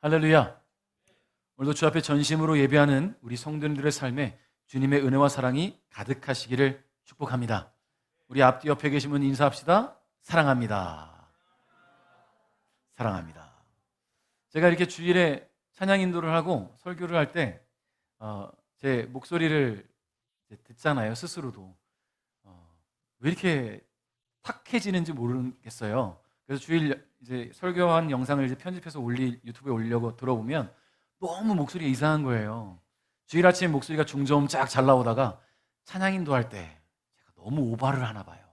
할렐루야. 오늘도 주 앞에 전심으로 예배하는 우리 성도님들의 삶에 주님의 은혜와 사랑이 가득하시기를 축복합니다. 우리 앞뒤 옆에 계신 분 인사합시다. 사랑합니다. 사랑합니다. 제가 이렇게 주일에 찬양 인도를 하고 설교를 할 때 제 목소리를 듣잖아요. 스스로도 왜 이렇게 탁해지는지 모르겠어요. 그래서 주일 이제 설교한 영상을 이제 편집해서 유튜브에 올리려고 들어보면 너무 목소리가 이상한 거예요. 주일 아침에 목소리가 중저음 쫙 잘 나오다가 찬양 인도할 때 제가 너무 오바를 하나 봐요.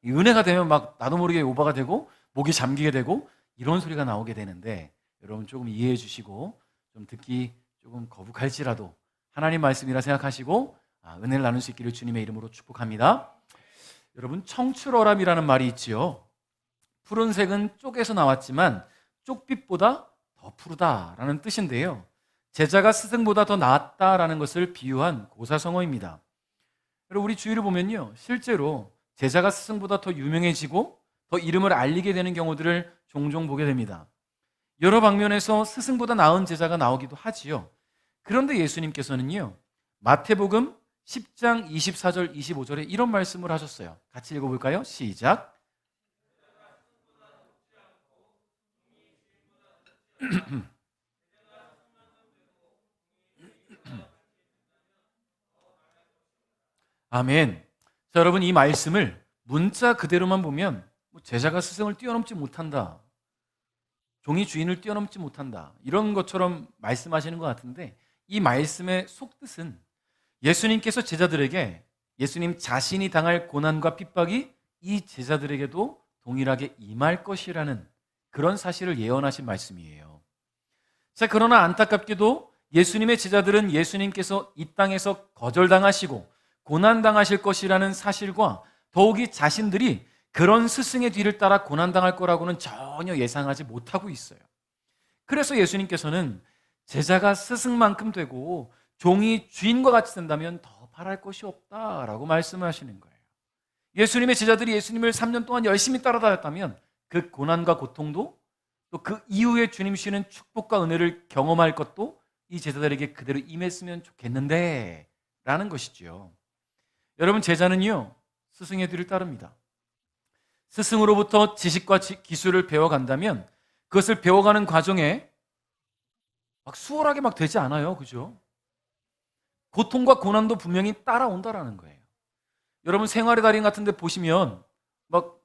이 은혜가 되면 막 나도 모르게 오바가 되고 목이 잠기게 되고 이런 소리가 나오게 되는데, 여러분 조금 이해해 주시고 좀 듣기 조금 거북할지라도 하나님 말씀이라 생각하시고 은혜를 나눌 수 있기를 주님의 이름으로 축복합니다. 여러분, 청출어람이라는 말이 있지요. 푸른색은 쪽에서 나왔지만 쪽빛보다 더 푸르다라는 뜻인데요, 제자가 스승보다 더 낫다라는 것을 비유한 고사성어입니다. 그리고 우리 주위를 보면요, 실제로 제자가 스승보다 더 유명해지고 더 이름을 알리게 되는 경우들을 종종 보게 됩니다. 여러 방면에서 스승보다 나은 제자가 나오기도 하지요. 그런데 예수님께서는요, 마태복음 10장 24절 25절에 이런 말씀을 하셨어요. 같이 읽어볼까요? 시작. 아멘. 자, 여러분, 이 말씀을 문자 그대로만 보면 제자가 스승을 뛰어넘지 못한다, 종이 주인을 뛰어넘지 못한다, 이런 것처럼 말씀하시는 것 같은데, 이 말씀의 속뜻은 예수님께서 제자들에게 예수님 자신이 당할 고난과 핍박이 이 제자들에게도 동일하게 임할 것이라는 그런 사실을 예언하신 말씀이에요. 자, 그러나 안타깝게도 예수님의 제자들은 예수님께서 이 땅에서 거절당하시고 고난당하실 것이라는 사실과 더욱이 자신들이 그런 스승의 뒤를 따라 고난당할 거라고는 전혀 예상하지 못하고 있어요. 그래서 예수님께서는 제자가 스승만큼 되고 종이 주인과 같이 된다면 더 바랄 것이 없다라고 말씀하시는 거예요. 예수님의 제자들이 예수님을 3년 동안 열심히 따라다녔다면 그 고난과 고통도, 또 그 이후에 주님 주시는 축복과 은혜를 경험할 것도 이 제자들에게 그대로 임했으면 좋겠는데 라는 것이죠. 여러분, 제자는요, 스승의 뒤를 따릅니다. 스승으로부터 지식과 기술을 배워간다면 그것을 배워가는 과정에 막 수월하게 막 되지 않아요. 그죠? 고통과 고난도 분명히 따라온다라는 거예요. 여러분, 생활의 달인 같은 데 보시면 막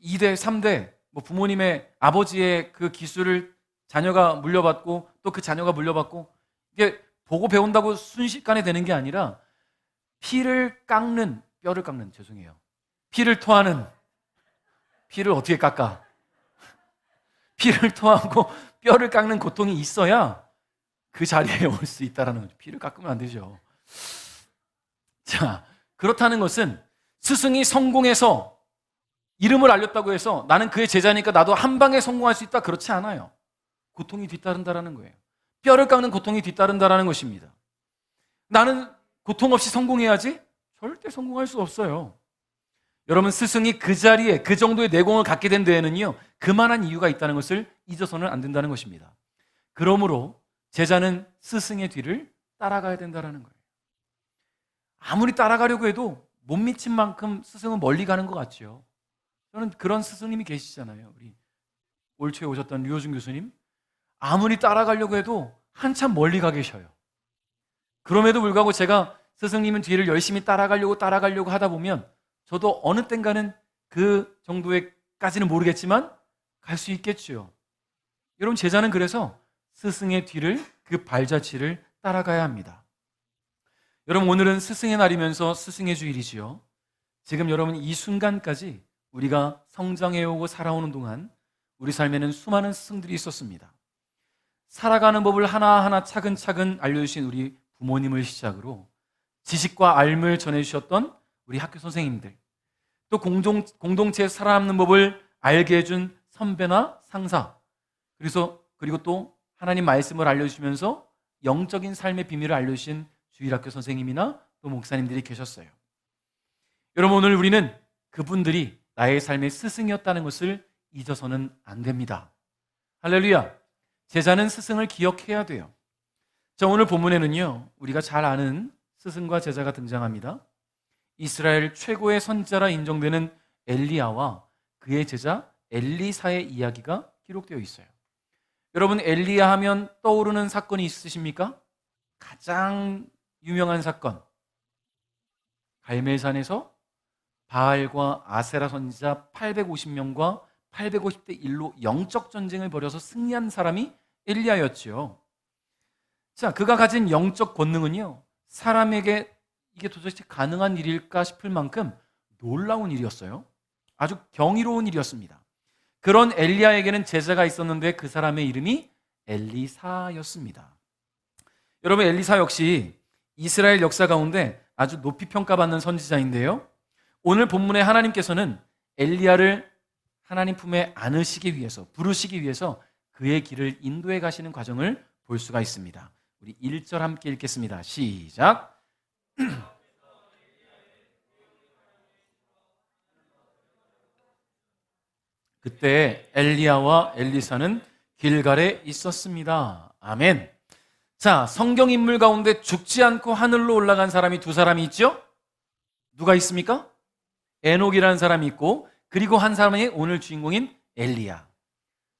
2대, 3대 부모님의 아버지의 그 기술을 자녀가 물려받고 또 그 자녀가 물려받고, 이게 보고 배운다고 순식간에 되는 게 아니라 피를 깎는, 죄송해요. 피를 토하는, 피를 어떻게 깎아? 피를 토하고 뼈를 깎는 고통이 있어야 그 자리에 올 수 있다는 거죠. 피를 깎으면 안 되죠. 자, 그렇다는 것은 스승이 성공해서 이름을 알렸다고 해서 나는 그의 제자니까 나도 한 방에 성공할 수 있다, 그렇지 않아요. 고통이 뒤따른다라는 거예요. 뼈를 깎는 고통이 뒤따른다라는 것입니다. 나는 고통 없이 성공해야지? 절대 성공할 수 없어요. 여러분, 스승이 그 자리에 그 정도의 내공을 갖게 된 데에는요, 그만한 이유가 있다는 것을 잊어서는 안 된다는 것입니다. 그러므로 제자는 스승의 뒤를 따라가야 된다는 거예요. 아무리 따라가려고 해도 못 미친 만큼 스승은 멀리 가는 것 같죠. 저는 그런 스승님이 계시잖아요. 우리 올 초에 오셨던 류호준 교수님, 아무리 따라가려고 해도 한참 멀리 가 계셔요. 그럼에도 불구하고 제가 스승님은 뒤를 열심히 따라가려고 하다 보면 저도 어느 땐가는 그 정도에까지는 모르겠지만 갈 수 있겠죠. 여러분, 제자는 그래서 스승의 뒤를, 그 발자취를 따라가야 합니다. 여러분, 오늘은 스승의 날이면서 스승의 주일이지요. 지금 여러분 이 순간까지 우리가 성장해오고 살아오는 동안 우리 삶에는 수많은 스승들이 있었습니다. 살아가는 법을 하나하나 차근차근 알려주신 우리 부모님을 시작으로 지식과 알을 전해주셨던 우리 학교 선생님들, 또 공동체에 살아남는 법을 알게 해준 선배나 상사, 그리고 또 하나님 말씀을 알려주시면서 영적인 삶의 비밀을 알려주신 주일학교 선생님이나 또 목사님들이 계셨어요. 여러분, 오늘 우리는 그분들이 나의 삶의 스승이었다는 것을 잊어서는 안 됩니다. 할렐루야. 제자는 스승을 기억해야 돼요. 자, 오늘 본문에는요, 우리가 잘 아는 스승과 제자가 등장합니다. 이스라엘 최고의 선지자라 인정되는 엘리야와 그의 제자 엘리사의 이야기가 기록되어 있어요. 여러분, 엘리야 하면 떠오르는 사건이 있으십니까? 가장 유명한 사건, 갈멜산에서 바알과 아세라 선지자 850명과 850대 1로 영적 전쟁을 벌여서 승리한 사람이 엘리야였지요. 자, 그가 가진 영적 권능은요, 사람에게 이게 도대체 가능한 일일까 싶을 만큼 놀라운 일이었어요. 아주 경이로운 일이었습니다. 그런 엘리야에게는 제자가 있었는데 그 사람의 이름이 엘리사였습니다. 여러분, 엘리사 역시 이스라엘 역사 가운데 아주 높이 평가받는 선지자인데요, 오늘 본문에 하나님께서는 엘리야를 하나님 품에 안으시기 위해서, 부르시기 위해서 그의 길을 인도해 가시는 과정을 볼 수가 있습니다. 우리 1절 함께 읽겠습니다. 시작. 그때 엘리야와 엘리사는 길갈에 있었습니다. 아멘. 자, 성경 인물 가운데 죽지 않고 하늘로 올라간 사람이 두 사람이 있죠? 누가 있습니까? 에녹이라는 사람이 있고, 그리고 한 사람이 오늘 주인공인 엘리야.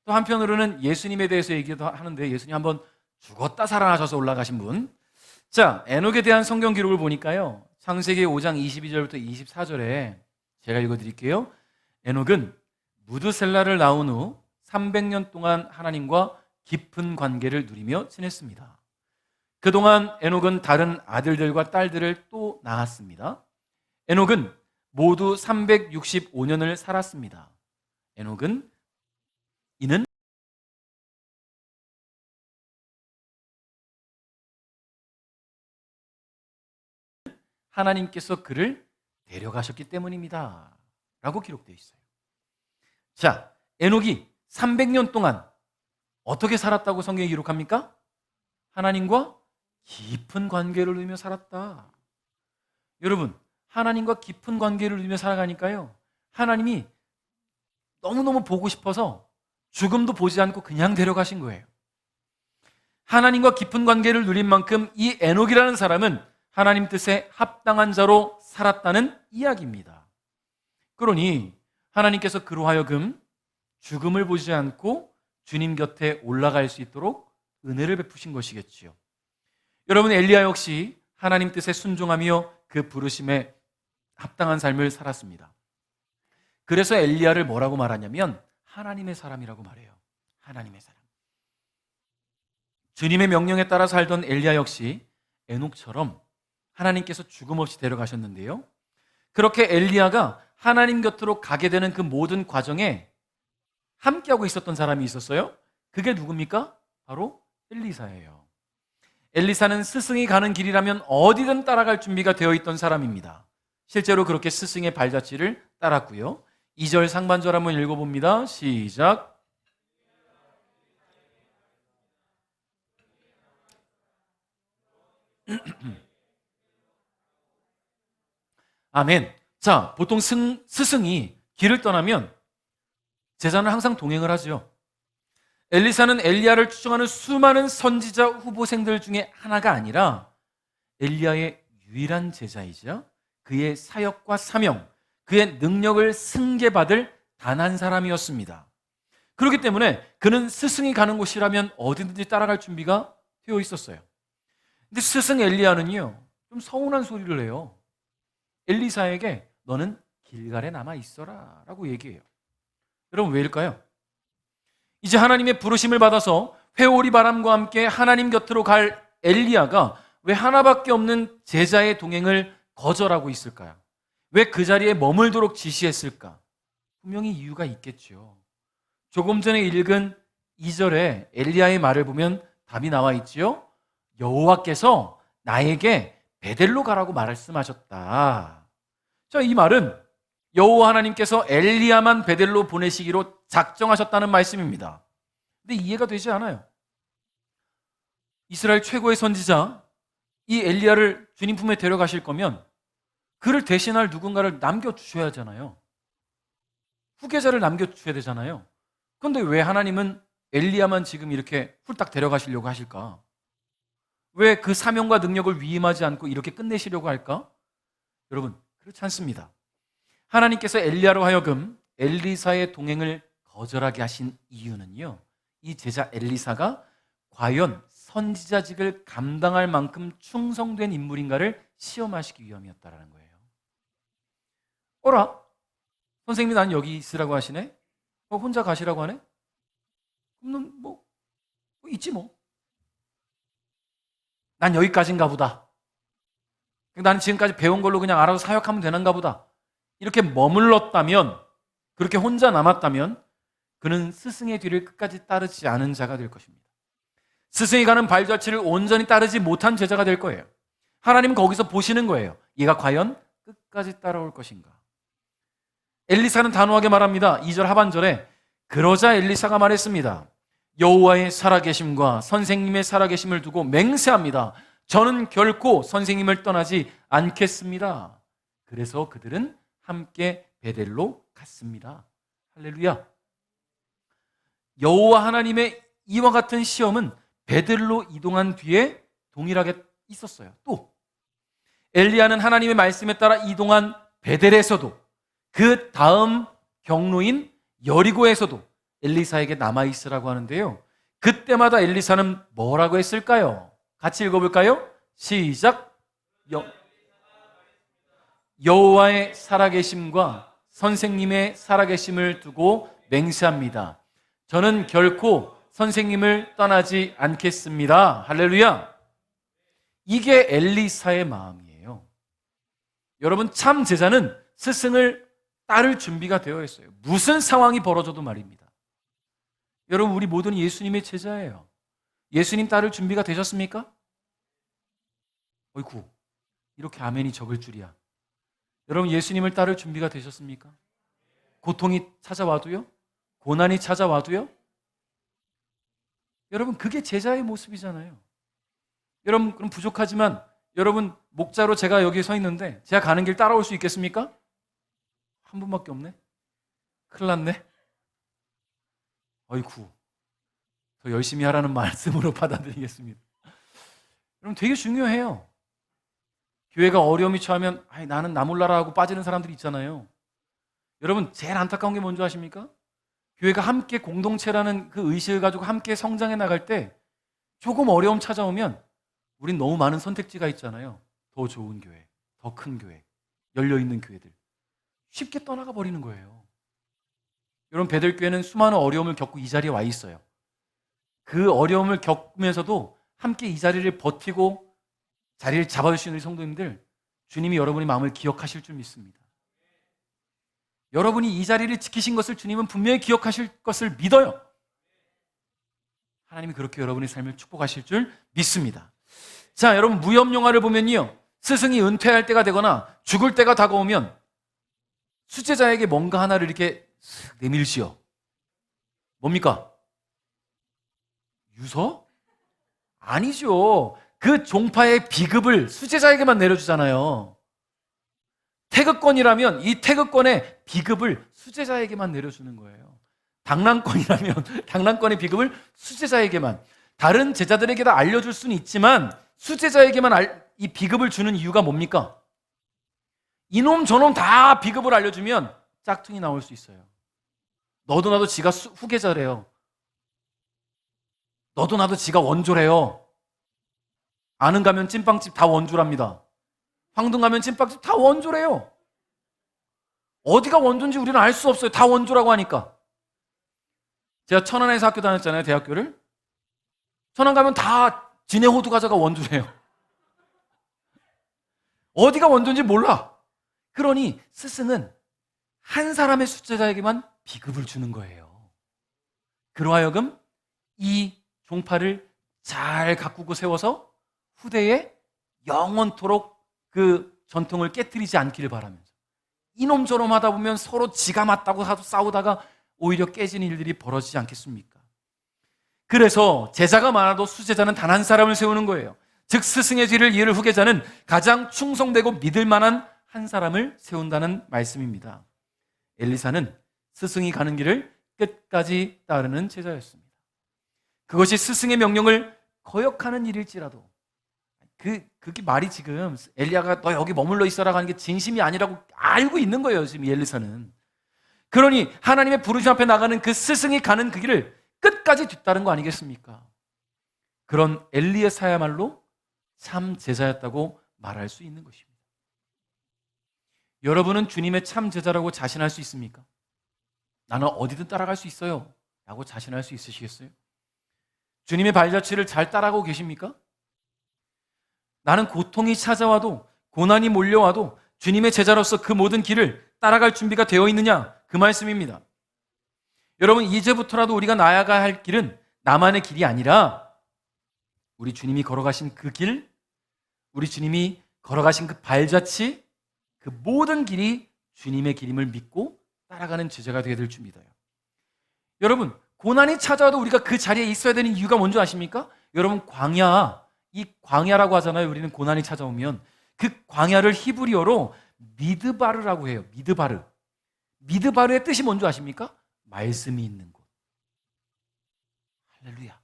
또 한편으로는 예수님에 대해서 얘기도 하는데, 예수님 한번 죽었다 살아나셔서 올라가신 분. 자, 에녹에 대한 성경 기록을 보니까요, 창세기 5장 22절부터 24절에 제가 읽어드릴게요. 에녹은 무드셀라를 낳은 후 300년 동안 하나님과 깊은 관계를 누리며 지냈습니다. 그동안 에녹은 다른 아들들과 딸들을 또 낳았습니다. 에녹은 모두 365년을 살았습니다. 에녹은 이는 하나님께서 그를 데려가셨기 때문입니다. 라고 기록되어 있어요. 자, 에녹이 300년 동안 어떻게 살았다고 성경이 기록합니까? 하나님과 깊은 관계를 누리며 살았다. 여러분, 하나님과 깊은 관계를 누리며 살아가니까요, 하나님이 너무너무 보고 싶어서 죽음도 보지 않고 그냥 데려가신 거예요. 하나님과 깊은 관계를 누린 만큼 이 에녹이라는 사람은 하나님 뜻에 합당한 자로 살았다는 이야기입니다. 그러니 하나님께서 그로 하여금 죽음을 보지 않고 주님 곁에 올라갈 수 있도록 은혜를 베푸신 것이겠지요. 여러분, 엘리야 역시 하나님 뜻에 순종하며 그 부르심에 합당한 삶을 살았습니다. 그래서 엘리야를 뭐라고 말하냐면 하나님의 사람이라고 말해요. 하나님의 사람. 주님의 명령에 따라 살던 엘리야 역시 에녹처럼 하나님께서 죽음 없이 데려가셨는데요, 그렇게 엘리야가 하나님 곁으로 가게 되는 그 모든 과정에 함께하고 있었던 사람이 있었어요. 그게 누굽니까? 바로 엘리사예요. 엘리사는 스승이 가는 길이라면 어디든 따라갈 준비가 되어 있던 사람입니다. 실제로 그렇게 스승의 발자취를 따랐고요. 2절 상반절 한번 읽어봅니다. 시작. 아멘. 자, 보통 스승이 길을 떠나면 제자는 항상 동행을 하죠. 엘리사는 엘리야를 추종하는 수많은 선지자 후보생들 중에 하나가 아니라 엘리야의 유일한 제자이자 그의 사역과 사명, 그의 능력을 승계받을 단 한 사람이었습니다. 그렇기 때문에 그는 스승이 가는 곳이라면 어디든지 따라갈 준비가 되어 있었어요. 근데 스승 엘리야는요, 좀 서운한 소리를 해요. 엘리사에게 너는 길갈에 남아 있어라 라고 얘기해요. 여러분, 왜일까요? 이제 하나님의 부르심을 받아서 회오리 바람과 함께 하나님 곁으로 갈 엘리야가 왜 하나밖에 없는 제자의 동행을 거절하고 있을까요? 왜 그 자리에 머물도록 지시했을까? 분명히 이유가 있겠죠. 조금 전에 읽은 2절에 엘리야의 말을 보면 답이 나와 있지요. 여호와께서 나에게 베델로 가라고 말씀하셨다. 자, 이 말은 여호와 하나님께서 엘리야만 베델로 보내시기로 작정하셨다는 말씀입니다. 근데 이해가 되지 않아요. 이스라엘 최고의 선지자 이 엘리야를 주님 품에 데려가실 거면 그를 대신할 누군가를 남겨주셔야 하잖아요. 후계자를 남겨주셔야 되잖아요. 그런데 왜 하나님은 엘리야만 지금 이렇게 훌딱 데려가시려고 하실까? 왜 그 사명과 능력을 위임하지 않고 이렇게 끝내시려고 할까? 여러분, 그렇지 않습니다. 하나님께서 엘리야로 하여금 엘리사의 동행을 거절하게 하신 이유는요, 이 제자 엘리사가 과연 선지자직을 감당할 만큼 충성된 인물인가를 시험하시기 위함이었다라는 거예요. 어라? 선생님이 난 여기 있으라고 하시네? 혼자 가시라고 하네? 그럼 뭐 있지 뭐. 난 여기까지인가 보다. 나는 지금까지 배운 걸로 그냥 알아서 사역하면 되는가 보다. 이렇게 머물렀다면, 그렇게 혼자 남았다면 그는 스승의 뒤를 끝까지 따르지 않은 자가 될 것입니다. 스승이 가는 발자취를 온전히 따르지 못한 제자가 될 거예요. 하나님은 거기서 보시는 거예요. 얘가 과연 끝까지 따라올 것인가. 엘리사는 단호하게 말합니다. 2절 하반절에 그러자 엘리사가 말했습니다. 여호와의 살아계심과 선생님의 살아계심을 두고 맹세합니다. 저는 결코 선생님을 떠나지 않겠습니다. 그래서 그들은 함께 베델로 갔습니다. 할렐루야. 여호와 하나님의 이와 같은 시험은 베델로 이동한 뒤에 동일하게 있었어요. 또 엘리야는 하나님의 말씀에 따라 이동한 베델에서도, 그 다음 경로인 여리고에서도 엘리사에게 남아있으라고 하는데요, 그때마다 엘리사는 뭐라고 했을까요? 같이 읽어볼까요? 시작. 여호와의 살아계심과 선생님의 살아계심을 두고 맹세합니다. 저는 결코 선생님을 떠나지 않겠습니다. 할렐루야. 이게 엘리사의 마음이에요. 여러분, 참 제자는 스승을 따를 준비가 되어 있어요. 무슨 상황이 벌어져도 말입니다. 여러분, 우리 모두는 예수님의 제자예요. 예수님 따를 준비가 되셨습니까? 어이구, 이렇게 아멘이 적을 줄이야. 여러분, 예수님을 따를 준비가 되셨습니까? 고통이 찾아와도요? 고난이 찾아와도요? 여러분, 그게 제자의 모습이잖아요. 여러분, 그럼 부족하지만 여러분, 목자로 제가 여기 서 있는데 제가 가는 길 따라올 수 있겠습니까? 한 분밖에 없네. 큰일 났네. 어이구, 더 열심히 하라는 말씀으로 받아들이겠습니다. 여러분, 되게 중요해요. 교회가 어려움이 처하면 나는 나 몰라라 하고 빠지는 사람들이 있잖아요. 여러분, 제일 안타까운 게 뭔지 아십니까? 교회가 함께 공동체라는 그 의식을 가지고 함께 성장해 나갈 때 조금 어려움 찾아오면 우린 너무 많은 선택지가 있잖아요. 더 좋은 교회, 더 큰 교회, 열려있는 교회들. 쉽게 떠나가 버리는 거예요. 여러분, 베들교회는 수많은 어려움을 겪고 이 자리에 와 있어요. 그 어려움을 겪으면서도 함께 이 자리를 버티고 자리를 잡아주시는 성도님들, 주님이 여러분의 마음을 기억하실 줄 믿습니다. 여러분이 이 자리를 지키신 것을 주님은 분명히 기억하실 것을 믿어요. 하나님이 그렇게 여러분의 삶을 축복하실 줄 믿습니다. 자, 여러분, 무협 영화를 보면요, 스승이 은퇴할 때가 되거나 죽을 때가 다가오면 수제자에게 뭔가 하나를 이렇게 내밀지요. 뭡니까? 유서? 아니죠. 그 종파의 비급을 수제자에게만 내려주잖아요. 태극권이라면 이 태극권의 비급을 수제자에게만 내려주는 거예요. 당랑권이라면 당랑권의 비급을 수제자에게만, 다른 제자들에게 다 알려줄 수는 있지만 수제자에게만 이 비급을 주는 이유가 뭡니까? 이놈 저놈 다 비급을 알려주면 짝퉁이 나올 수 있어요. 너도 나도 지가 후계자래요. 너도 나도 지가 원조래요. 아는 가면 찐빵집 다 원조랍니다. 황등 가면 찐빵집 다 원조래요. 어디가 원조인지 우리는 알 수 없어요. 다 원조라고 하니까. 제가 천안에서 학교 다녔잖아요, 대학교를. 천안 가면 다 진해 호두 과자가 원조래요. 어디가 원조인지 몰라. 그러니 스승은 한 사람의 수제자에게만 비급을 주는 거예요. 그러하여금 이 종파를 잘 가꾸고 세워서 후대에 영원토록 그 전통을 깨뜨리지 않기를 바라면서, 이놈 저놈 하다 보면 서로 지가 맞다고 싸우다가 오히려 깨지는 일들이 벌어지지 않겠습니까? 그래서 제자가 많아도 수제자는 단 한 사람을 세우는 거예요. 즉 스승의 뒤를 이을 후계자는 가장 충성되고 믿을 만한 한 사람을 세운다는 말씀입니다. 엘리사는 스승이 가는 길을 끝까지 따르는 제자였습니다. 그것이 스승의 명령을 거역하는 일일지라도. 그게 말이 지금 엘리야가 너 여기 머물러 있어라 하는 게 진심이 아니라고 알고 있는 거예요, 지금 이 엘리사는. 그러니 하나님의 부르심 앞에 나가는 그 스승이 가는 그 길을 끝까지 뒤따른 거 아니겠습니까? 그런 엘리야야말로 참 제자였다고 말할 수 있는 것입니다. 여러분은 주님의 참 제자라고 자신할 수 있습니까? 나는 어디든 따라갈 수 있어요 라고 자신할 수 있으시겠어요? 주님의 발자취를 잘 따라가고 계십니까? 나는 고통이 찾아와도, 고난이 몰려와도 주님의 제자로서 그 모든 길을 따라갈 준비가 되어 있느냐? 그 말씀입니다. 여러분, 이제부터라도 우리가 나아가야 할 길은 나만의 길이 아니라 우리 주님이 걸어가신 그 길, 우리 주님이 걸어가신 그 발자취, 그 모든 길이 주님의 길임을 믿고 따라가는 제자가 되어야 될 줄입니다요. 여러분, 고난이 찾아와도 우리가 그 자리에 있어야 되는 이유가 뭔지 아십니까? 여러분, 이 광야라고 하잖아요. 우리는 고난이 찾아오면 그 광야를 히브리어로 미드바르라고 해요. 미드바르. 미드바르의 뜻이 뭔지 아십니까? 말씀이 있는 곳. 할렐루야.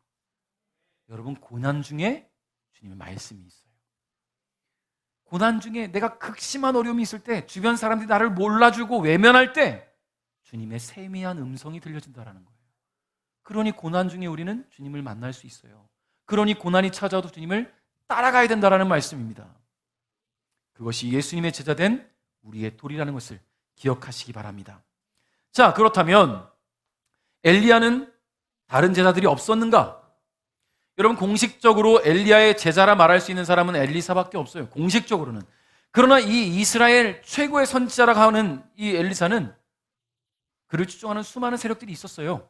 여러분, 고난 중에 주님의 말씀이 있어요. 고난 중에 내가 극심한 어려움이 있을 때, 주변 사람들이 나를 몰라주고 외면할 때 주님의 세미한 음성이 들려진다는 거예요. 그러니 고난 중에 우리는 주님을 만날 수 있어요. 그러니 고난이 찾아와도 주님을 따라가야 된다는 말씀입니다. 그것이 예수님의 제자된 우리의 도리라는 것을 기억하시기 바랍니다. 자, 그렇다면 엘리야는 다른 제자들이 없었는가? 여러분, 공식적으로 엘리야의 제자라 말할 수 있는 사람은 엘리사밖에 없어요. 공식적으로는. 그러나 이 이스라엘 최고의 선지자라고 하는 이 엘리사는 그를 추종하는 수많은 세력들이 있었어요.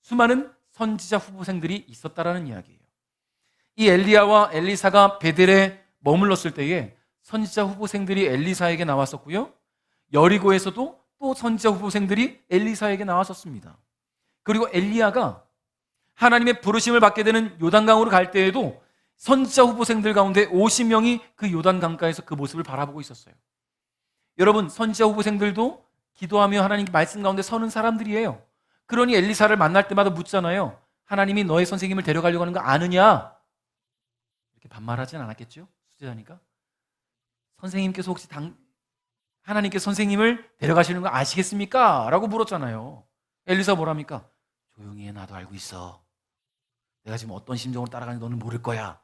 수많은 선지자 후보생들이 있었다라는 이야기예요. 이 엘리야와 엘리사가 베델에 머물렀을 때에 선지자 후보생들이 엘리사에게 나왔었고요. 여리고에서도 또 선지자 후보생들이 엘리사에게 나왔었습니다. 그리고 엘리야가 하나님의 부르심을 받게 되는 요단강으로 갈 때에도 선지자 후보생들 가운데 50명이 그 요단강가에서 그 모습을 바라보고 있었어요. 여러분, 선지자 후보생들도 기도하며 하나님께 말씀 가운데 서는 사람들이에요. 그러니 엘리사를 만날 때마다 묻잖아요. 하나님이 너의 선생님을 데려가려고 하는 거 아느냐? 이렇게 반말하진 않았겠죠? 수제자니까. 선생님께서 혹시 하나님께 선생님을 데려가시는 거 아시겠습니까? 라고 물었잖아요. 엘리사 뭐랍니까? 조용히 해, 나도 알고 있어. 내가 지금 어떤 심정으로 따라가는지 너는 모를 거야.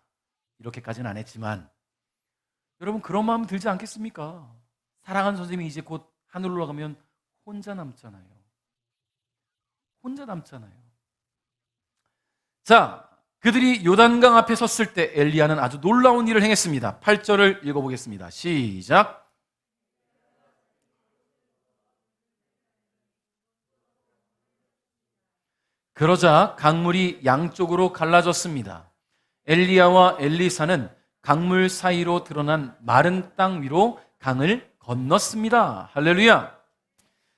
이렇게까지는 안 했지만, 여러분, 그런 마음 들지 않겠습니까? 사랑하는 선생님이 이제 곧 하늘로 가면 혼자 남잖아요. 혼자 남잖아요. 자, 그들이 요단강 앞에 섰을 때 엘리야는 아주 놀라운 일을 행했습니다. 8절을 읽어보겠습니다. 시작. 그러자 강물이 양쪽으로 갈라졌습니다. 엘리야와 엘리사는 강물 사이로 드러난 마른 땅 위로 강을 건넜습니다. 할렐루야.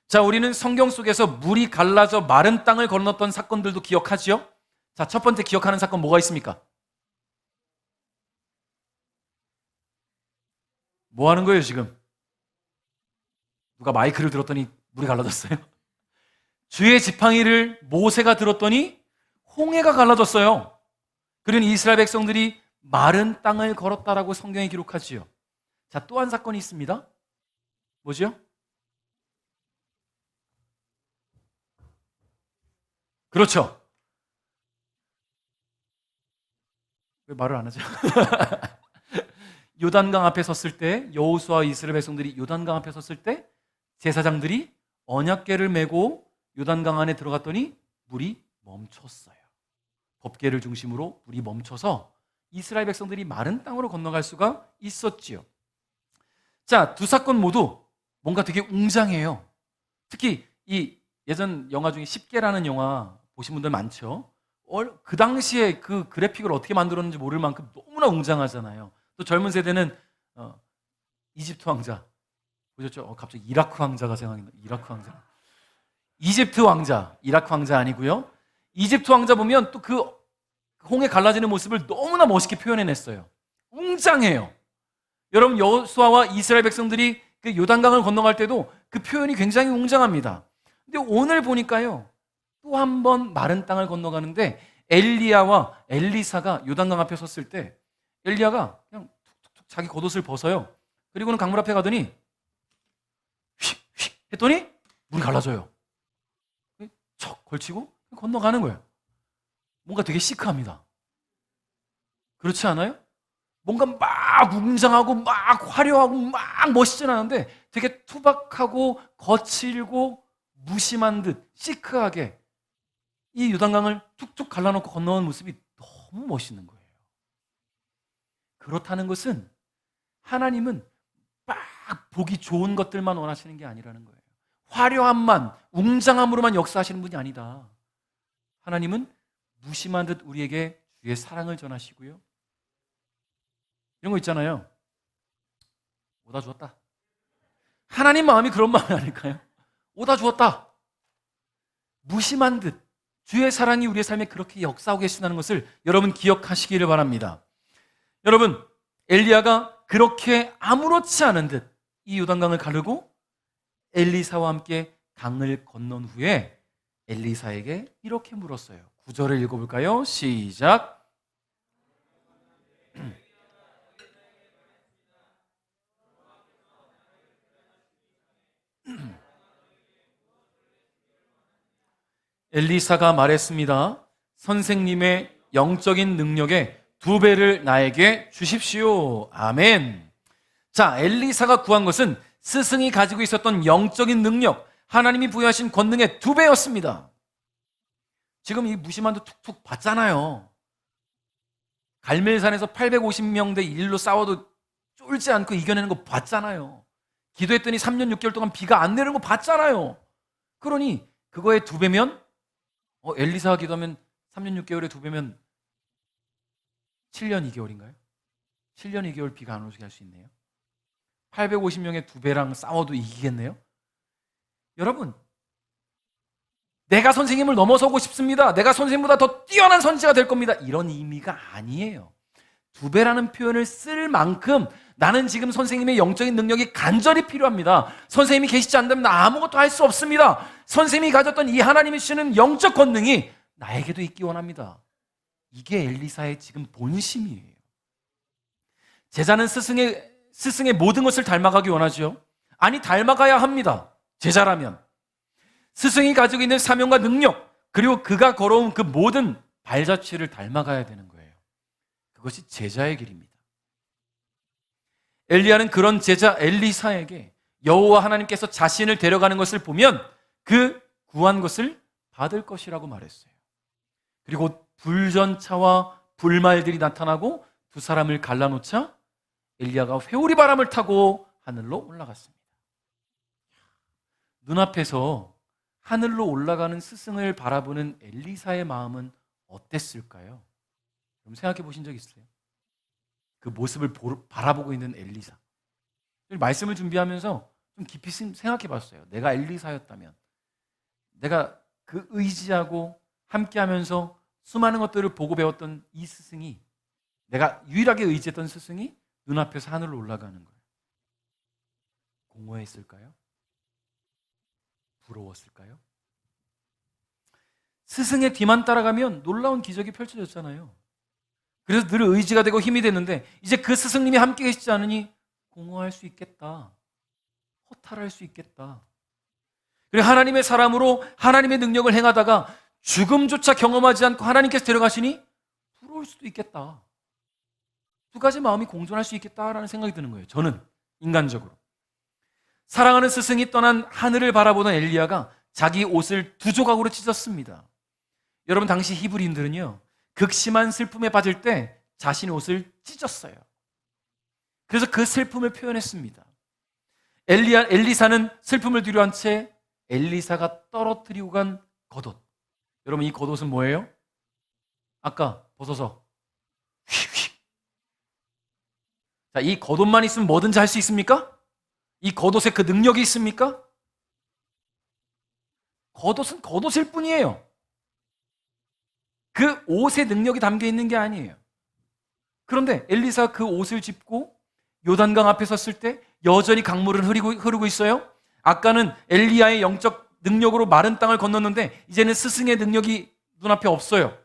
자, 우리는 성경 속에서 물이 갈라져 마른 땅을 건넜던 사건들도 기억하지요? 자, 첫 번째 기억하는 사건 뭐가 있습니까? 뭐 하는 거예요, 지금? 누가 마이크를 들었더니 물이 갈라졌어요? 주의 지팡이를 모세가 들었더니 홍해가 갈라졌어요. 그러니 이스라엘 백성들이 마른 땅을 걸었다라고 성경에 기록하지요. 자, 또 한 사건이 있습니다. 뭐죠? 그렇죠. 왜 말을 안 하죠? 요단강 앞에 섰을 때, 여호수아와 이스라엘 백성들이 요단강 앞에 섰을 때 제사장들이 언약궤를 메고 요단강 안에 들어갔더니 물이 멈췄어요. 법궤를 중심으로 물이 멈춰서 이스라엘 백성들이 마른 땅으로 건너갈 수가 있었지요. 자, 두 사건 모두 뭔가 되게 웅장해요. 특히 이 예전 영화 중에 10개라는 영화 보신 분들 많죠. 그 당시에 그 그래픽을 어떻게 만들었는지 모를 만큼 너무나 웅장하잖아요. 또 젊은 세대는 이집트 왕자 보셨죠? 갑자기 이라크 왕자가 생각이 나요. 이라크 왕자. 이집트 왕자, 이라크 왕자 아니고요. 이집트 왕자 보면 또 그 홍해 갈라지는 모습을 너무나 멋있게 표현해냈어요. 웅장해요. 여러분, 여호수아와 이스라엘 백성들이 그 요단강을 건너갈 때도 그 표현이 굉장히 웅장합니다. 근데 오늘 보니까요, 또 한 번 마른 땅을 건너가는데 엘리야와 엘리사가 요단강 앞에 섰을 때 엘리야가 그냥 툭툭툭 자기 겉옷을 벗어요. 그리고는 강물 앞에 가더니 휙휙 했더니 물이 갈라져요. 척 걸치고 건너가는 거예요. 뭔가 되게 시크합니다. 그렇지 않아요? 뭔가 막 웅장하고 막 화려하고 막 멋있진 않은데 되게 투박하고 거칠고 무심한 듯 시크하게 이 요단강을 툭툭 갈라놓고 건너온 모습이 너무 멋있는 거예요. 그렇다는 것은 하나님은 막 보기 좋은 것들만 원하시는 게 아니라는 거예요. 화려함만, 웅장함으로만 역사하시는 분이 아니다. 하나님은 무심한 듯 우리에게 주의 사랑을 전하시고요. 이런 거 있잖아요. 오다 주었다. 하나님 마음이 그런 마음이 아닐까요? 오다 주었다. 무심한 듯 주의 사랑이 우리의 삶에 그렇게 역사하고 계신다는 것을 여러분 기억하시기를 바랍니다. 여러분, 엘리야가 그렇게 아무렇지 않은 듯 이 요단강을 가르고 엘리사와 함께 강을 건넌 후에 엘리사에게 이렇게 물었어요. 9절을 읽어볼까요? 시작. 엘리사가 말했습니다. 선생님의 영적인 능력의 2배를 나에게 주십시오. 아멘. 자, 엘리사가 구한 것은 스승이 가지고 있었던 영적인 능력, 하나님이 부여하신 권능의 2배였습니다. 지금 이 무심한 듯 툭툭 봤잖아요. 갈멜산에서 850명 대 1로 싸워도 쫄지 않고 이겨내는 거 봤잖아요. 기도했더니 3년 6개월 동안 비가 안 내리는 거 봤잖아요. 그러니 그거의 2배면 엘리사가 기도하면 3년 6개월에 2배면 7년 2개월인가요? 7년 2개월 비가 안 오게 할 수 있네요. 850명의 2배랑 싸워도 이기겠네요. 여러분, 내가 선생님을 넘어서고 싶습니다. 내가 선생님보다 더 뛰어난 선지자가 될 겁니다. 이런 의미가 아니에요. 2배라는 표현을 쓸 만큼 나는 지금 선생님의 영적인 능력이 간절히 필요합니다. 선생님이 계시지 않다면 나 아무것도 할 수 없습니다. 선생님이 가졌던 이 하나님이 주시는 영적 권능이 나에게도 있기 원합니다. 이게 엘리사의 지금 본심이에요. 제자는 스승의 모든 것을 닮아가기 원하죠. 아니, 닮아가야 합니다. 제자라면. 스승이 가지고 있는 사명과 능력, 그리고 그가 걸어온 그 모든 발자취를 닮아가야 되는 거예요. 그것이 제자의 길입니다. 엘리야는 그런 제자 엘리사에게 여호와 하나님께서 자신을 데려가는 것을 보면 그 구한 것을 받을 것이라고 말했어요. 그리고 불전차와 불말들이 나타나고 두 사람을 갈라놓자 엘리야가 회오리 바람을 타고 하늘로 올라갔습니다. 눈앞에서 하늘로 올라가는 스승을 바라보는 엘리사의 마음은 어땠을까요? 여러분 생각해 보신 적 있으세요? 그 모습을 바라보고 있는 엘리사. 말씀을 준비하면서 좀 깊이 생각해 봤어요. 내가 엘리사였다면, 내가 그 의지하고 함께하면서 수많은 것들을 보고 배웠던 이 스승이, 내가 유일하게 의지했던 스승이 눈앞에서 하늘로 올라가는 거예요. 공허했을까요? 부러웠을까요? 스승의 뒤만 따라가면 놀라운 기적이 펼쳐졌잖아요. 그래서 늘 의지가 되고 힘이 됐는데 이제 그 스승님이 함께 계시지 않으니 공허할 수 있겠다. 허탈할 수 있겠다. 그리고 하나님의 사람으로 하나님의 능력을 행하다가 죽음조차 경험하지 않고 하나님께서 데려가시니 부러울 수도 있겠다. 두 가지 마음이 공존할 수 있겠다라는 생각이 드는 거예요. 저는 인간적으로. 사랑하는 스승이 떠난 하늘을 바라보던 엘리야가 자기 옷을 2조각으로 찢었습니다. 여러분, 당시 히브리인들은요, 극심한 슬픔에 빠질 때 자신의 옷을 찢었어요. 그래서 그 슬픔을 표현했습니다. 엘리사는 슬픔을 뒤로한 채 엘리사가 떨어뜨리고 간 겉옷. 여러분, 이 겉옷은 뭐예요? 아까 벗어서 휙휙. 자, 이 겉옷만 있으면 뭐든지 할 수 있습니까? 이 겉옷에 그 능력이 있습니까? 겉옷은 겉옷일 뿐이에요. 그 옷에 능력이 담겨 있는 게 아니에요. 그런데 엘리사가 그 옷을 짚고 요단강 앞에 섰을 때 여전히 강물은 흐르고 있어요. 아까는 엘리야의 영적 능력으로 마른 땅을 건넜는데 이제는 스승의 능력이 눈앞에 없어요.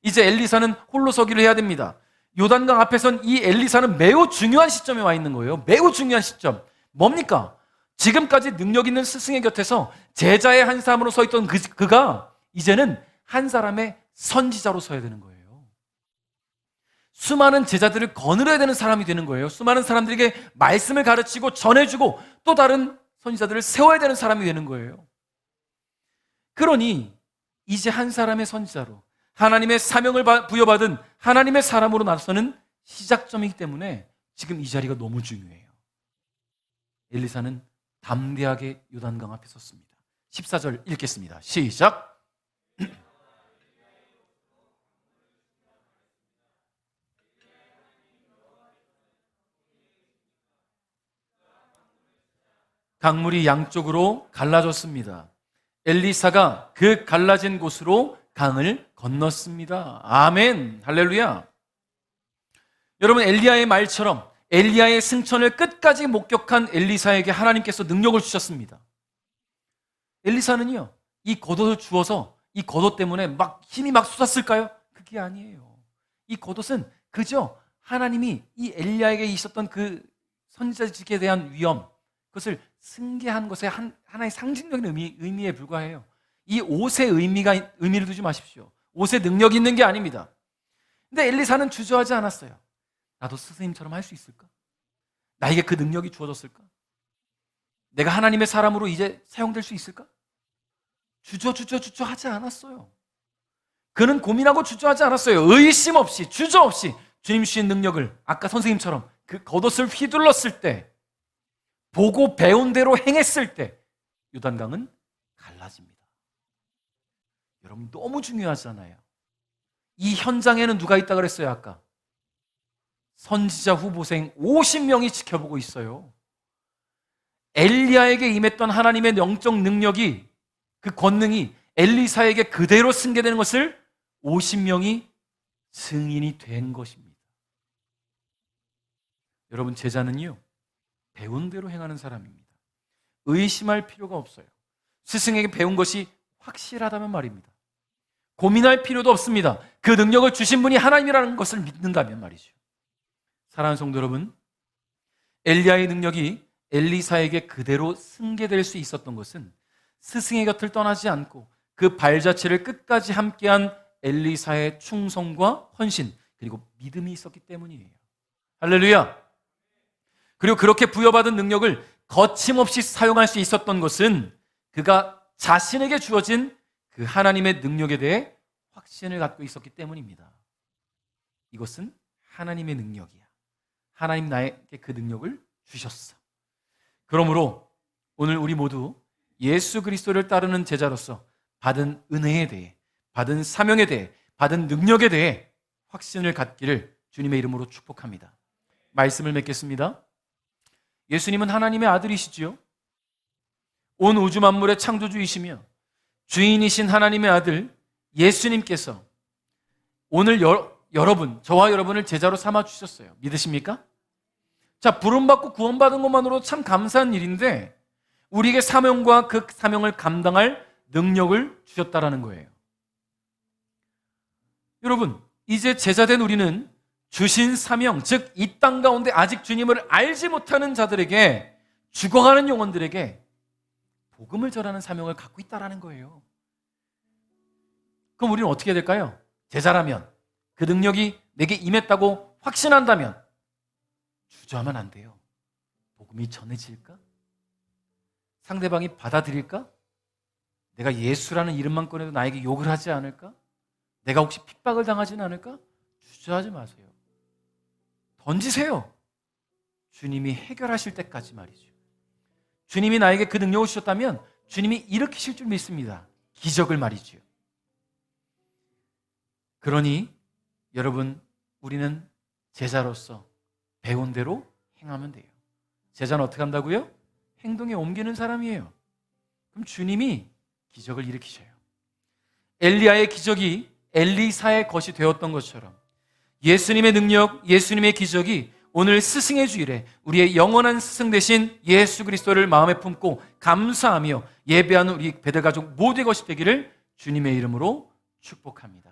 이제 엘리사는 홀로 서기를 해야 됩니다. 요단강 앞에선 이 엘리사는 매우 중요한 시점에 와 있는 거예요. 매우 중요한 시점. 뭡니까? 지금까지 능력 있는 스승의 곁에서 제자의 한 사람으로 서 있던 그가 이제는 한 사람의 선지자로 서야 되는 거예요. 수많은 제자들을 거느려야 되는 사람이 되는 거예요. 수많은 사람들에게 말씀을 가르치고 전해주고 또 다른 선지자들을 세워야 되는 사람이 되는 거예요. 그러니 이제 한 사람의 선지자로 하나님의 사명을 부여받은 하나님의 사람으로 나서는 시작점이기 때문에 지금 이 자리가 너무 중요해요. 엘리사는 담대하게 요단강 앞에 섰습니다. 14절 읽겠습니다. 시작. 강물이 양쪽으로 갈라졌습니다. 엘리사가 그 갈라진 곳으로 강을 건넜습니다. 아멘. 할렐루야. 여러분, 엘리야의 말처럼 엘리야의 승천을 끝까지 목격한 엘리사에게 하나님께서 능력을 주셨습니다. 엘리사는요, 이 겉옷을 주어서 이 겉옷 때문에 막 힘이 막 솟았을까요? 그게 아니에요. 이 겉옷은 그저 하나님이 이 엘리야에게 있었던 그 선지자직에 대한 위엄, 그것을 승계한 것의 하나의 상징적인 의미에 불과해요. 이 옷의 의미를 두지 마십시오. 옷에 능력이 있는 게 아닙니다. 근데 엘리사는 주저하지 않았어요. 나도 스승님처럼 할 수 있을까? 나에게 그 능력이 주어졌을까? 내가 하나님의 사람으로 이제 사용될 수 있을까? 주저하지 않았어요. 그는 고민하고 주저하지 않았어요. 의심 없이, 주저 없이 주님 주신 능력을 아까 선생님처럼 그 겉옷을 휘둘렀을 때, 보고 배운 대로 행했을 때 요단강은 갈라집니다. 여러분, 너무 중요하잖아요. 이 현장에는 누가 있다 그랬어요? 아까 선지자 후보생 50명이 지켜보고 있어요. 엘리야에게 임했던 하나님의 영적 능력이, 그 권능이 엘리사에게 그대로 승계되는 것을 50명이 증인이 된 것입니다. 여러분, 제자는요, 배운 대로 행하는 사람입니다. 의심할 필요가 없어요. 스승에게 배운 것이 확실하다면 말입니다. 고민할 필요도 없습니다. 그 능력을 주신 분이 하나님이라는 것을 믿는다면 말이죠. 사랑하는 성도 여러분, 엘리야의 능력이 엘리사에게 그대로 승계될 수 있었던 것은 스승의 곁을 떠나지 않고 그 발자취를 끝까지 함께한 엘리사의 충성과 헌신, 그리고 믿음이 있었기 때문이에요. 할렐루야. 그리고 그렇게 부여받은 능력을 거침없이 사용할 수 있었던 것은 그가 자신에게 주어진 그 하나님의 능력에 대해 확신을 갖고 있었기 때문입니다. 이것은 하나님의 능력이야. 하나님 나에게 그 능력을 주셨어. 그러므로 오늘 우리 모두 예수 그리스도를 따르는 제자로서 받은 은혜에 대해, 받은 사명에 대해, 받은 능력에 대해 확신을 갖기를 주님의 이름으로 축복합니다. 말씀을 맺겠습니다. 예수님은 하나님의 아들이시지요. 온 우주 만물의 창조주이시며 주인이신 하나님의 아들 예수님께서 오늘 여러분, 저와 여러분을 제자로 삼아 주셨어요. 믿으십니까? 자, 부름받고 구원받은 것만으로도 참 감사한 일인데 우리에게 사명과 그 사명을 감당할 능력을 주셨다라는 거예요. 여러분, 이제 제자된 우리는 주신 사명, 즉 이 땅 가운데 아직 주님을 알지 못하는 자들에게, 죽어가는 영혼들에게 복음을 전하는 사명을 갖고 있다라는 거예요. 그럼 우리는 어떻게 해야 될까요? 제자라면, 그 능력이 내게 임했다고 확신한다면 주저하면 안 돼요. 복음이 전해질까? 상대방이 받아들일까? 내가 예수라는 이름만 꺼내도 나에게 욕을 하지 않을까? 내가 혹시 핍박을 당하지는 않을까? 주저하지 마세요. 던지세요. 주님이 해결하실 때까지 말이죠. 주님이 나에게 그 능력을 주셨다면 주님이 일으키실 줄 믿습니다. 기적을 말이죠. 그러니 여러분, 우리는 제자로서 배운 대로 행하면 돼요. 제자는 어떻게 한다고요? 행동에 옮기는 사람이에요. 그럼 주님이 기적을 일으키셔요. 엘리야의 기적이 엘리사의 것이 되었던 것처럼 예수님의 능력, 예수님의 기적이 오늘 스승의 주일에 우리의 영원한 스승 되신 예수 그리스도를 마음에 품고 감사하며 예배하는 우리 베델 가족 모두의 것이 되기를 주님의 이름으로 축복합니다.